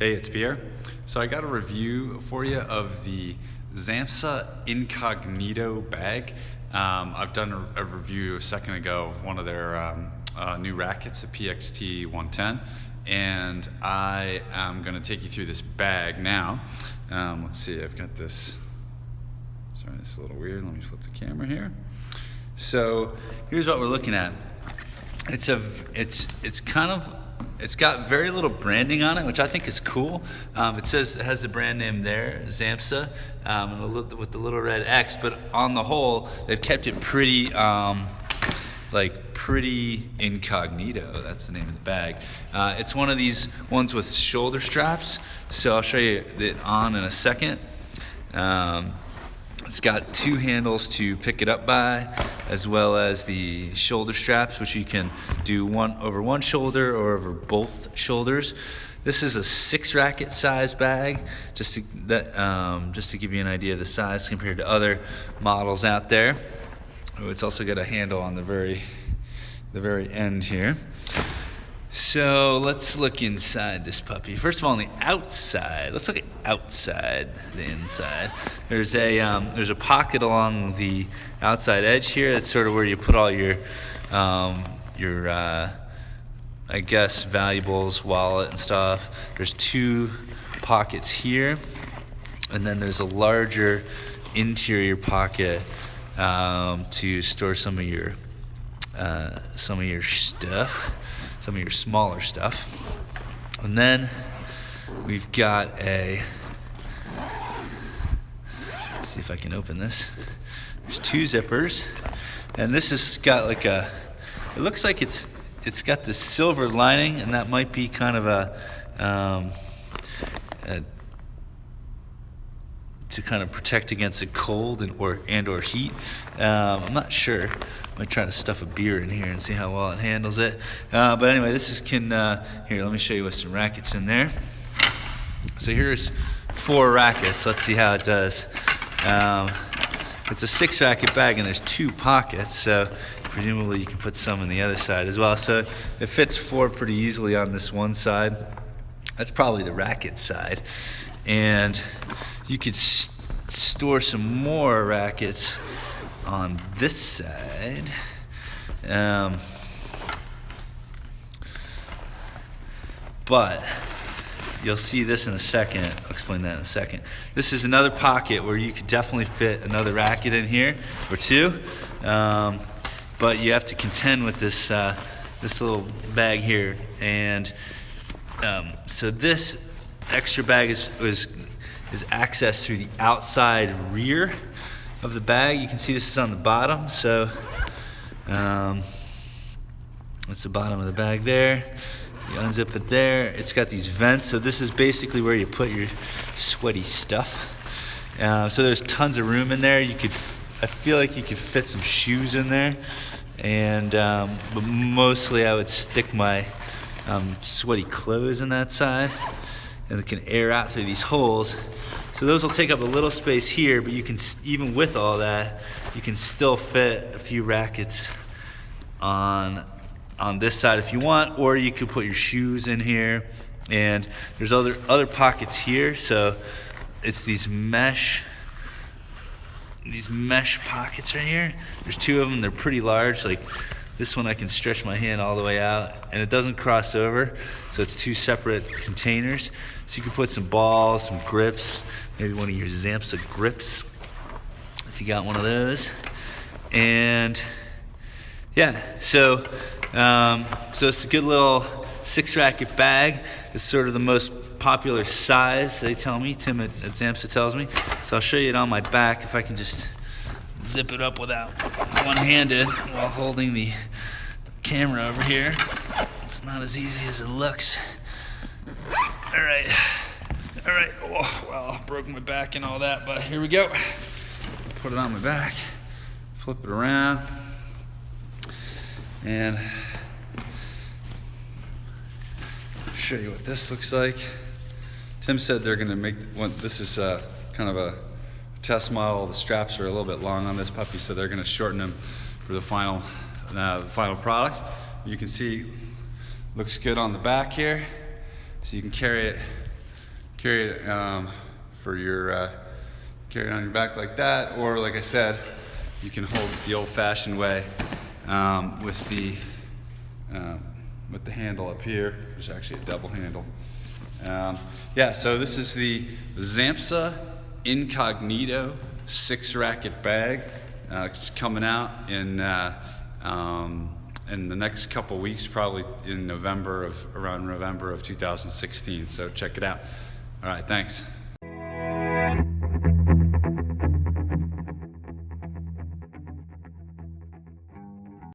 Hey, it's Pierre. So I got a review for you of the Xamsa Incognito Bag. I've done a review a second ago of one of their new rackets, the PXT 110, and I am going to take you through this bag now. Let's see, I've got this. Sorry, it's a little weird. Let me flip the camera here. So here's what we're looking at. It's got very little branding on it, which I think is cool. It has the brand name there, Xamsa, with the little red X. But on the whole, they've kept it pretty incognito. That's the name of the bag. It's one of these ones with shoulder straps. So I'll show you it on in a second. It's got two handles to pick it up by, as well as the shoulder straps, which you can do one over one shoulder or over both shoulders. This is a 6 racket size bag, just to give you an idea of the size compared to other models out there. It's also got a handle on the very end here. So let's look inside this puppy. First of all, on the outside, let's look at outside the inside. There's a pocket along the outside edge here. That's sort of where you put all your I guess valuables, wallet and stuff. There's 2 pockets here, and then there's a larger interior pocket to store some of your stuff. Some of your smaller stuff. And then we've got let's see if I can open this. There's 2 zippers, and this has got it looks like it's got this silver lining, and that might be kind of to kind of protect against the cold and or heat. I'm not sure. I might try to stuff a beer in here and see how well it handles it. But anyway, here, let me show you with some rackets in there. So here's 4 rackets. Let's see how it does. It's a 6 racket bag, and there's 2 pockets, so presumably you can put some on the other side as well. So it fits 4 pretty easily on this one side. That's probably the racket side. And you could store some more rackets on this side. But you'll see this in a second. I'll explain that in a second. This is another pocket where you could definitely fit another racket in here, or 2. But you have to contend with this little bag here. And so this extra bag is accessed through the outside rear of the bag. You can see this is on the bottom, so that's the bottom of the bag there. You unzip it there. It's got these vents, so this is basically where you put your sweaty stuff. So there's tons of room in there. I feel like you could fit some shoes in there, and but mostly I would stick my sweaty clothes in that side, and it can air out through these holes. So those will take up a little space here, but you can, even with all that, you can still fit a few rackets on this side if you want, or you could put your shoes in here. And there's other pockets here, so it's these mesh pockets right here. There's 2 of them. They're pretty large. Like this one, I can stretch my hand all the way out, and it doesn't cross over, so it's 2 separate containers. So you can put some balls, some grips, maybe one of your Xamsa grips, if you got one of those. And yeah, so it's a good little 6 racket bag. It's sort of the most popular size, they tell me. Tim at Xamsa tells me. So I'll show you it on my back if I can just zip it up without one-handed while holding the camera over here. It's not as easy as it looks. All right. Oh, well, broke my back and all that, but here we go. Put it on my back, flip it around, and show you what this looks like. Tim said they're gonna make this is kind of a test model. The straps are a little bit long on this puppy, so they're gonna shorten them for the final product. You can see looks good on the back here, so you can carry it carry it for your carry it on your back like that, or like I said, you can hold it the old-fashioned way with the handle up here. There's actually a double handle. Yeah, so this is the Xamsa Incognito 6-racket bag. It's coming out in the next couple weeks, probably in around November of 2016. So check it out. All right, thanks.